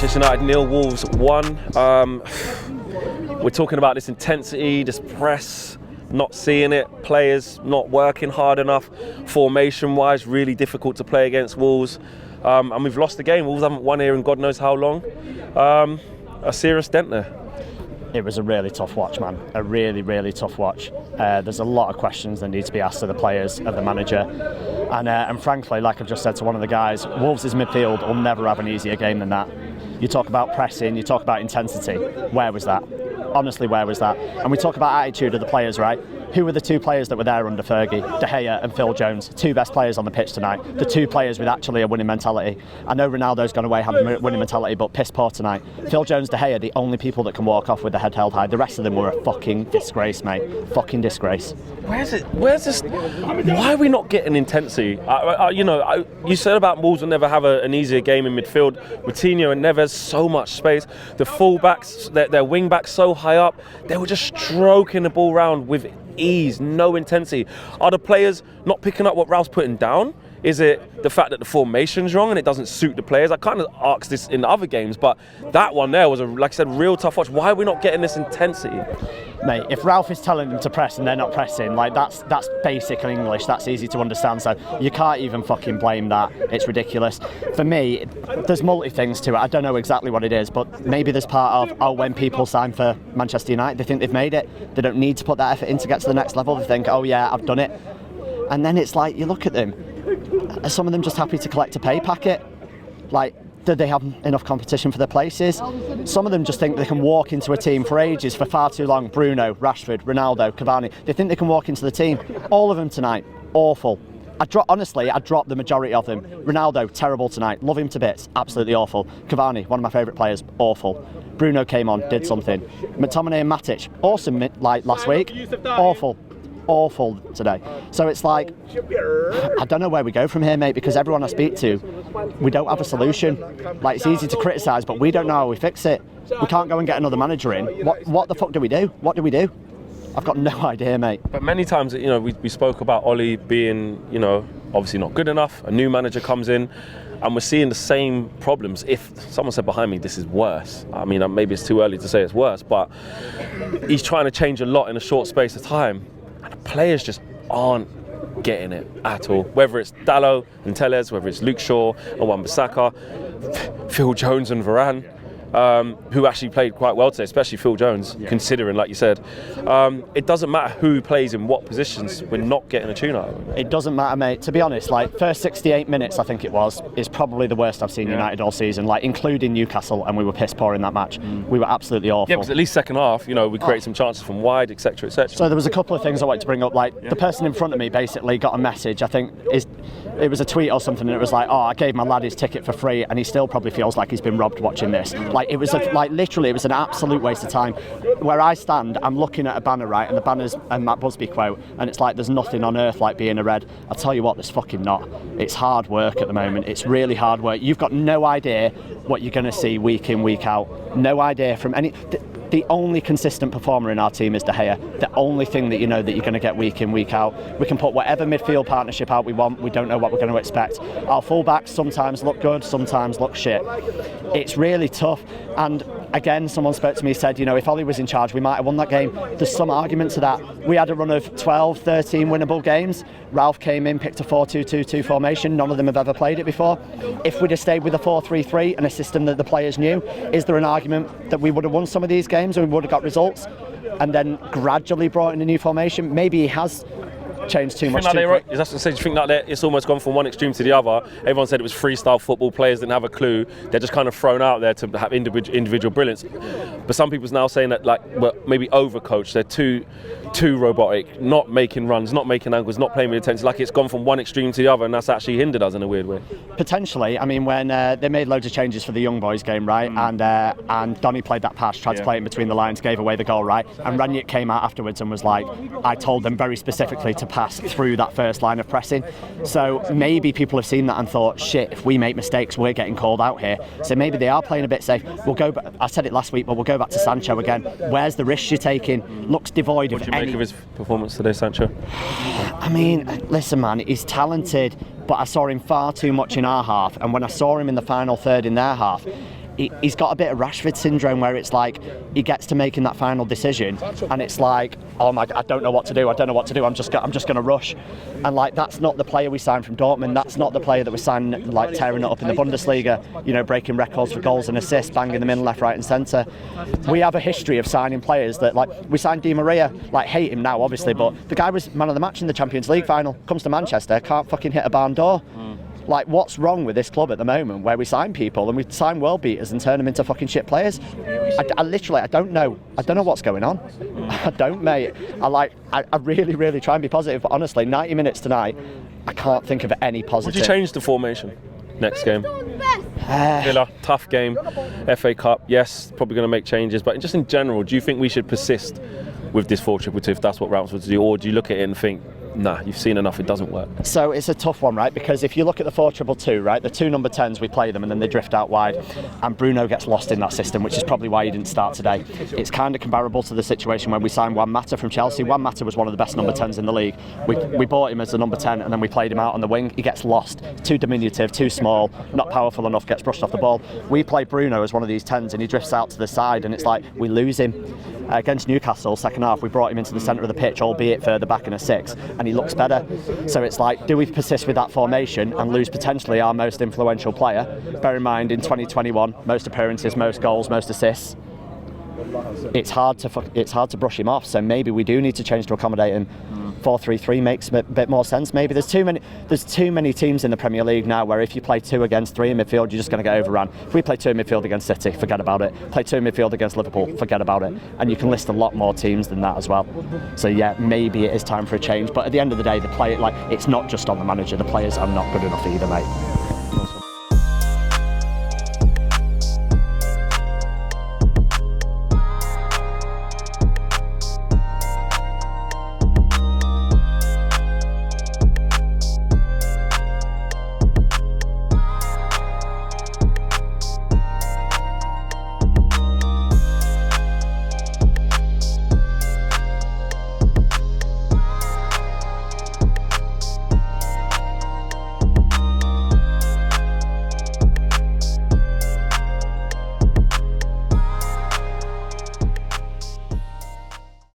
Manchester United 0, Wolves 1. We're talking about this intensity, this press, not seeing it, players not working hard enough, formation-wise, really difficult to play against Wolves. And we've lost the game. Wolves haven't won here in God knows how long. A serious dent there. It was a really tough watch, man. A really, really tough watch. There's a lot of questions that need to be asked of the players, of the manager. And frankly, like I've just said to one of the guys, Wolves' midfield will never have an easier game than that. You talk about pressing, you talk about intensity. Where was that? Honestly, where was that? And we talk about attitude of the players, right? Who were the two players that were there under Fergie? De Gea and Phil Jones, two best players on the pitch tonight. The two players with actually a winning mentality. I know Ronaldo's gone away having a winning mentality, but piss poor tonight. Phil Jones, De Gea, the only people that can walk off with their head held high. The rest of them were a fucking disgrace, mate. Fucking disgrace. Where's this? Why are we not getting intensity? You said about Wolves will never have an easier game in midfield. Coutinho and Neves, so much space. The full-backs, their wing-backs so high up. They were just stroking the ball round with ease, no intensity. Are the players not picking up what Ralph's putting down? Is it the fact that the formation's wrong and it doesn't suit the players? I kind of asked this in the other games, but that one there was, like I said, real tough watch. Why are we not getting this intensity? Mate, if Ralph is telling them to press and they're not pressing, like that's basic English, that's easy to understand, so you can't even fucking blame that. It's ridiculous. For me, there's multi-things to it. I don't know exactly what it is, but maybe there's part of, when people sign for Manchester United, they think they've made it. They don't need to put that effort in to get to the next level. They think, oh yeah, I've done it. And then it's like, you look at them, are some of them just happy to collect a pay packet? Like, did they have enough competition for their places? Some of them just think they can walk into a team for ages, for far too long. Bruno, Rashford, Ronaldo, Cavani. They think they can walk into the team. All of them tonight, awful. Honestly, I dropped the majority of them. Ronaldo, terrible tonight. Love him to bits, absolutely awful. Cavani, one of my favourite players, awful. Bruno came on, did something. McTominay and Matic, awesome like last week, awful today. So it's like, I don't know where we go from here, mate, because everyone I speak to, we don't have a solution. Like, it's easy to criticise, but we don't know how we fix it. We can't go and get another manager in. What the fuck do we do? What do we do? I've got no idea, mate. But many times, we spoke about Ollie being, obviously not good enough. A new manager comes in, and we're seeing the same problems. If someone said behind me, this is worse. I mean, maybe it's too early to say it's worse, but he's trying to change a lot in a short space of time. And the players just aren't getting it at all. Whether it's Dalot and Telles, whether it's Luke Shaw and Wan-Bissaka, Phil Jones and Varane, who actually played quite well today, especially Phil Jones, considering, like you said. It doesn't matter who plays in what positions, we're not getting a tune out of it. It doesn't matter, mate. To be honest, like, first 68 minutes, I think it was, is probably the worst I've seen United all season, like, including Newcastle, and we were piss poor in that match. We were absolutely awful. Yeah, because at least second half, we created some chances from wide, etc., etc. So there was a couple of things I wanted to bring up, like, the person in front of me basically got a message, I think, it was a tweet or something, and it was like, I gave my lad his ticket for free, and he still probably feels like he's been robbed watching this. Like, it was literally, it was an absolute waste of time. Where I stand, I'm looking at a banner, right, and the banner's a Matt Busby quote, and it's like, there's nothing on earth like being a Red. I'll tell you what, there's fucking not. It's hard work at the moment. It's really hard work. You've got no idea what you're going to see week in, week out. No idea from any... The only consistent performer in our team is De Gea. The only thing that you know that you're going to get week in, week out. We can put whatever midfield partnership out we want. We don't know what we're going to expect. Our fullbacks sometimes look good, sometimes look shit. It's really tough. And again, someone spoke to me, said, if Ollie was in charge, we might have won that game. There's some argument to that. We had a run of 12, 13 winnable games. Ralph came in, picked a 4-2-2-2 formation. None of them have ever played it before. If we'd have stayed with a 4-3-3 and a system that the players knew, is there an argument that we would have won some of these games and we would have got results and then gradually brought in a new formation? Maybe he has changed too much. Do you think that it's almost gone from one extreme to the other? Everyone said it was freestyle football, players didn't have a clue, they're just kind of thrown out there to have individual brilliance. But some people's now saying that, maybe overcoached, they're too robotic, not making runs, not making angles, not playing with intensity. Like, it's gone from one extreme to the other, and that's actually hindered us in a weird way. Potentially. I mean, when they made loads of changes for the young boys game, right, and Donny played that pass, tried to play it in between the lines, gave away the goal, right, and Ranić came out afterwards and was like, I told them very specifically to pass through that first line of pressing. So maybe people have seen that and thought, shit, if we make mistakes, we're getting called out here. So maybe they are playing a bit safe. We'll go back, I said it last week, but we'll go back to Sancho again. Where's the risk you're taking? Looks devoid of any... What do you make of his performance today, Sancho? I mean, listen, man, he's talented, but I saw him far too much in our half, and when I saw him in the final third in their half, he's got a bit of Rashford syndrome where it's like he gets to making that final decision and it's like, oh my God, I don't know what to do. I'm just going to rush. And like, that's not the player we signed from Dortmund. That's not the player that we signed, like tearing it up in the Bundesliga, you know, breaking records for goals and assists, banging them in left, right and centre. We have a history of signing players that, like, we signed Di Maria, like, hate him now obviously, but the guy was man of the match in the Champions League final, comes to Manchester, can't fucking hit a barn door. Like, what's wrong with this club at the moment where we sign people and we sign world beaters and turn them into fucking shit players? I literally, I don't know what's going on. I don't, mate. I really try and be positive, but honestly, 90 minutes tonight, I can't think of any positive. Would you change the formation next game? Villa, tough game, FA Cup, yes, probably going to make changes, but just in general, do you think we should persist with this 4-2-2 if that's what Ralph's would do, or do you look at it and think, nah, you've seen enough, it doesn't work? So it's a tough one, right? Because if you look at the 4-2-2, right, the two number 10s, we play them and then they drift out wide, and Bruno gets lost in that system, which is probably why he didn't start today. It's kind of comparable to the situation when we signed Juan Mata from Chelsea. Juan Mata was one of the best number 10s in the league. We bought him as the number 10 and then we played him out on the wing. He gets lost, too diminutive, too small, not powerful enough, gets brushed off the ball. We play Bruno as one of these 10s and he drifts out to the side and it's like, we lose him. Against Newcastle, second half, we brought him into the centre of the pitch, albeit further back in a 6, and he looks better. So it's like, do we persist with that formation and lose potentially our most influential player? Bear in mind, in 2021, most appearances, most goals, most assists. It's hard to brush him off. So maybe we do need to change to accommodate him. 4-3-3 makes a bit more sense. Maybe there's too many teams in the Premier League now where if you play 2 against 3 in midfield, you're just going to get overrun. If we play 2 in midfield against City, forget about it. Play 2 in midfield against Liverpool, forget about it. And you can list a lot more teams than that as well. So yeah, maybe it is time for a change. But at the end of the day, the player, like, it's not just on the manager. The players are not good enough either, mate.